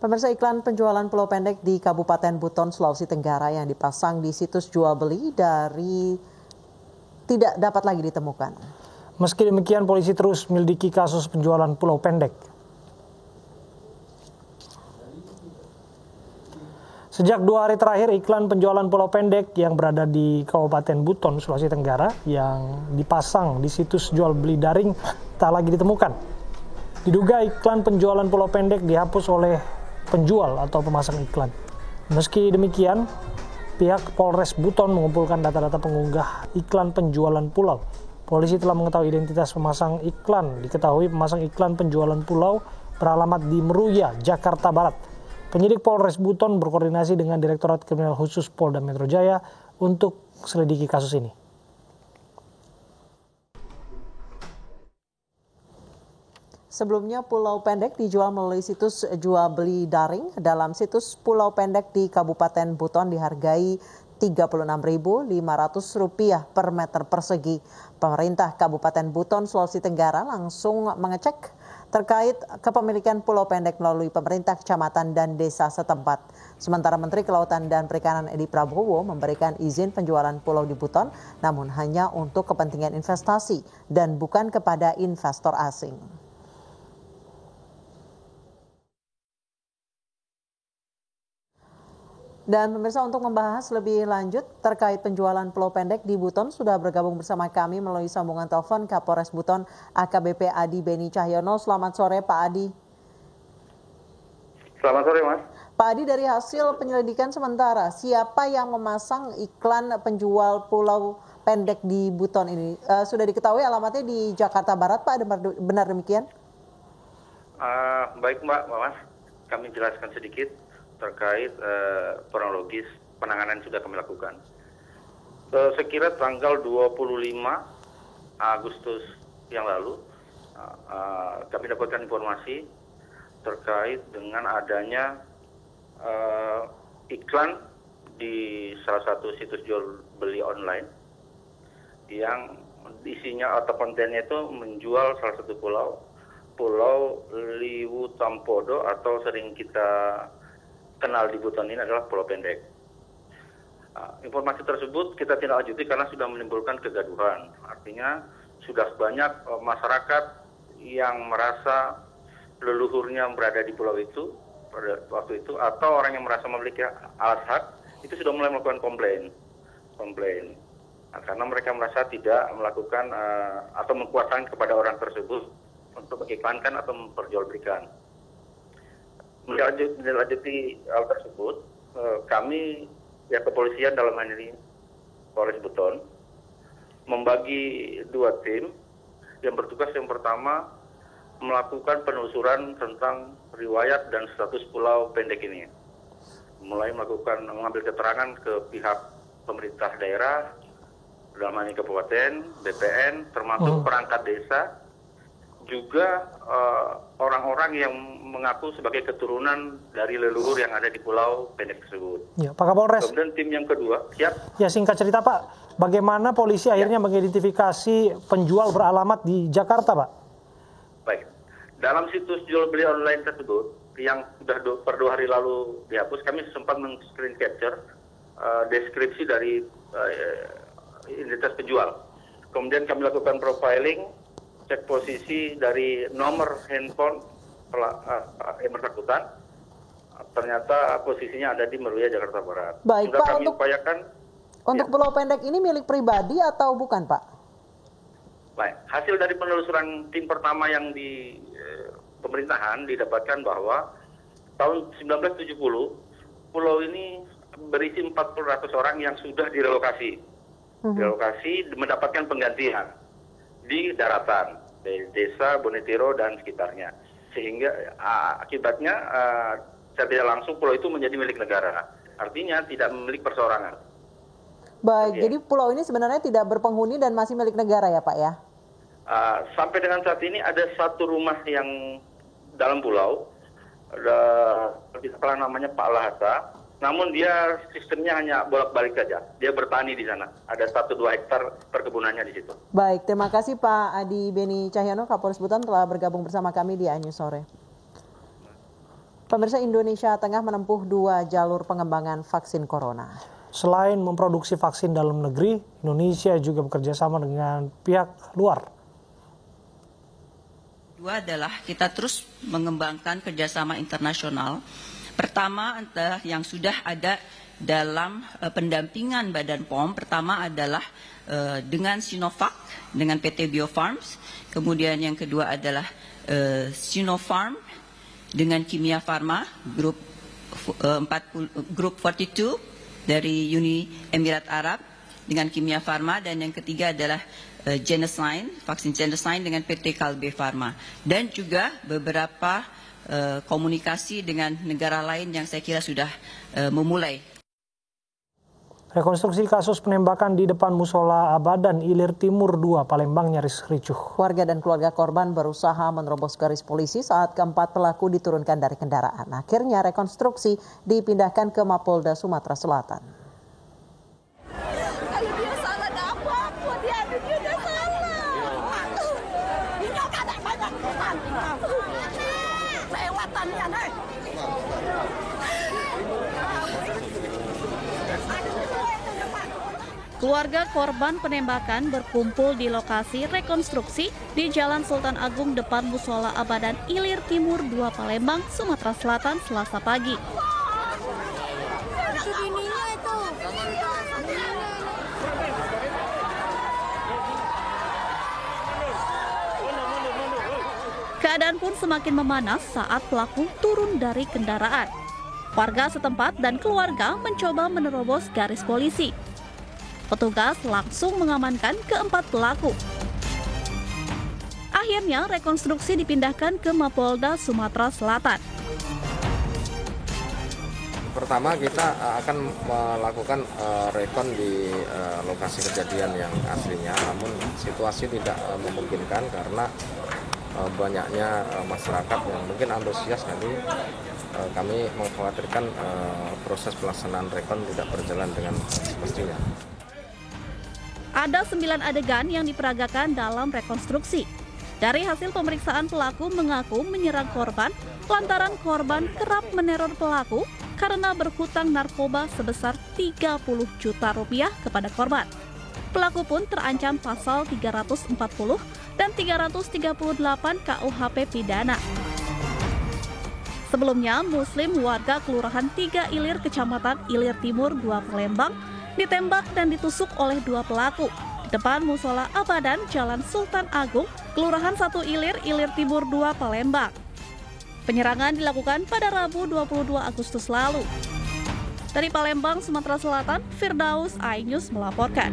Pemirsa, iklan penjualan pulau pendek di Kabupaten Buton, Sulawesi Tenggara yang dipasang di situs jual beli tidak dapat lagi ditemukan. Meski demikian, polisi terus menyelidiki kasus penjualan pulau pendek. Sejak 2 hari terakhir, iklan penjualan pulau pendek yang berada di Kabupaten Buton, Sulawesi Tenggara yang dipasang di situs jual beli daring tak lagi ditemukan. Diduga iklan penjualan pulau pendek dihapus oleh penjual atau pemasang iklan. Meski demikian, pihak Polres Buton mengumpulkan data-data pengunggah iklan penjualan pulau. Polisi telah mengetahui identitas pemasang iklan. Diketahui pemasang iklan penjualan pulau beralamat di Meruya, Jakarta Barat. Penyidik Polres Buton berkoordinasi dengan Direktorat Kriminal Khusus Polda Metro Jaya untuk selidiki kasus ini. Sebelumnya, pulau pendek dijual melalui situs jual beli daring. Dalam situs pulau pendek di Kabupaten Buton dihargai Rp36.500 per meter persegi. Pemerintah Kabupaten Buton, Sulawesi Tenggara langsung mengecek terkait kepemilikan pulau pendek melalui pemerintah kecamatan dan desa setempat. Sementara Menteri Kelautan dan Perikanan Edi Prabowo memberikan izin penjualan pulau di Buton, namun hanya untuk kepentingan investasi dan bukan kepada investor asing. Dan pemirsa, untuk membahas lebih lanjut terkait penjualan pulau pendek di Buton, sudah bergabung bersama kami melalui sambungan telepon Kapolres Buton AKBP Adi Beni Cahyono. Selamat sore Pak Adi. Selamat sore Mas. Pak Adi, dari hasil penyelidikan sementara, siapa yang memasang iklan penjual pulau pendek di Buton ini? Sudah diketahui alamatnya di Jakarta Barat, Pak, benar demikian? Baik Mas, kami jelaskan sedikit terkait kronologis penanganan yang sudah kami lakukan. Sekira tanggal 25 Agustus yang lalu, kami dapatkan informasi terkait dengan adanya iklan di salah satu situs jual beli online yang isinya atau kontennya itu menjual salah satu pulau Liwu Tampodo, atau sering kita kenal di Buton ini adalah pulau pendek. Informasi tersebut kita tidak lanjuti karena sudah menimbulkan kegaduhan. Artinya sudah banyak masyarakat yang merasa leluhurnya berada di pulau itu pada waktu itu, atau orang yang merasa memiliki alas hak itu sudah mulai melakukan komplain. Karena mereka merasa tidak melakukan atau mengkuasai kepada orang tersebut untuk mengiklankan atau memperjualbelikan. Melanjuti hal tersebut, kami pihak kepolisian dalam hal ini Polres Buton membagi 2 tim yang bertugas. Yang pertama melakukan penelusuran tentang riwayat dan status pulau pendek ini, mulai mengambil keterangan ke pihak pemerintah daerah dalam hal ini kabupaten, BPN, termasuk perangkat desa, juga orang-orang yang mengaku sebagai keturunan dari leluhur yang ada di pulau pendek tersebut. Ya, Pak Kapolres. Kemudian tim yang kedua, siap? Ya, singkat cerita Pak, bagaimana polisi akhirnya mengidentifikasi penjual beralamat di Jakarta, Pak? Baik, dalam situs jual beli online tersebut yang sudah per 2 hari lalu dihapus, kami sempat men-screen capture deskripsi dari identitas penjual. Kemudian kami lakukan profiling, cek posisi dari nomor handphone yang bersangkutan, ternyata posisinya ada di Meruya, Jakarta Barat. Baik, sudah Pak, kami upayakan. Untuk pulau pendek ini milik pribadi atau bukan, Pak? Baik, hasil dari penelusuran tim pertama yang di pemerintahan didapatkan bahwa tahun 1970 pulau ini berisi 400 orang yang sudah direlokasi. Direlokasi mendapatkan penggantian di daratan, di desa Bonetiro dan sekitarnya. Sehingga akibatnya secara tidak langsung pulau itu menjadi milik negara. Artinya tidak milik perseorangan. Baik, jadi pulau ini sebenarnya tidak berpenghuni dan masih milik negara ya Pak ya? Sampai dengan saat ini ada satu rumah yang dalam pulau, namanya Pak Lahata. Namun dia sistemnya hanya bolak-balik saja. Dia bertani di sana. Ada 1-2 hektar perkebunannya di situ. Baik, terima kasih Pak Adi Beni Cahyono, Kapolres Buton telah bergabung bersama kami di iNews Sore. Pemirsa, Indonesia tengah menempuh 2 jalur pengembangan vaksin corona. Selain memproduksi vaksin dalam negeri, Indonesia juga bekerja sama dengan pihak luar. Kedua adalah kita terus mengembangkan kerjasama internasional. Pertama adalah yang sudah ada dalam pendampingan Badan POM. Pertama adalah dengan Sinovac, dengan PT Bio Farms. Kemudian yang kedua adalah Sinopharm dengan Kimia Farma, grup 42 dari Uni Emirat Arab dengan Kimia Farma, dan yang ketiga adalah Genesign, vaksin Genesign dengan PT Kalbe Farma, dan juga beberapa komunikasi dengan negara lain yang saya kira sudah memulai. Rekonstruksi kasus penembakan di depan Musola Abadan Ilir Timur 2 Palembang nyaris ricuh. Warga dan keluarga korban berusaha menerobos garis polisi saat keempat pelaku diturunkan dari kendaraan. Akhirnya rekonstruksi dipindahkan ke Mapolda Sumatera Selatan. Kalau dia salah ada apa-apa, dia udah salah. Ini ada banyak teman. Lewatannya, nih. Keluarga korban penembakan berkumpul di lokasi rekonstruksi di Jalan Sultan Agung depan Musola Abadan Ilir Timur 2 Palembang, Sumatera Selatan, Selasa pagi. Keadaan pun semakin memanas saat pelaku turun dari kendaraan. Warga setempat dan keluarga mencoba menerobos garis polisi. Petugas langsung mengamankan keempat pelaku. Akhirnya rekonstruksi dipindahkan ke Mapolda Sumatera Selatan. Pertama kita akan melakukan rekon di lokasi kejadian yang aslinya, namun situasi tidak memungkinkan karena banyaknya masyarakat yang mungkin antusias, jadi kami mengkhawatirkan proses pelaksanaan rekon tidak berjalan dengan semestinya. Ada 9 adegan yang diperagakan dalam rekonstruksi. Dari hasil pemeriksaan, pelaku mengaku menyerang korban lantaran korban kerap meneror pelaku karena berhutang narkoba sebesar 30 juta rupiah kepada korban. Pelaku pun terancam pasal 340 dan 338 KUHP pidana. Sebelumnya, Muslim warga Kelurahan 3 Ilir, Kecamatan Ilir Timur 2 Palembang ditembak dan ditusuk oleh 2 pelaku di depan Musola Abadan Jalan Sultan Agung, Kelurahan 1 Ilir, Ilir Timur 2 Palembang. Penyerangan dilakukan pada Rabu 22 Agustus lalu. Dari Palembang, Sumatera Selatan, Firdaus Ainus melaporkan.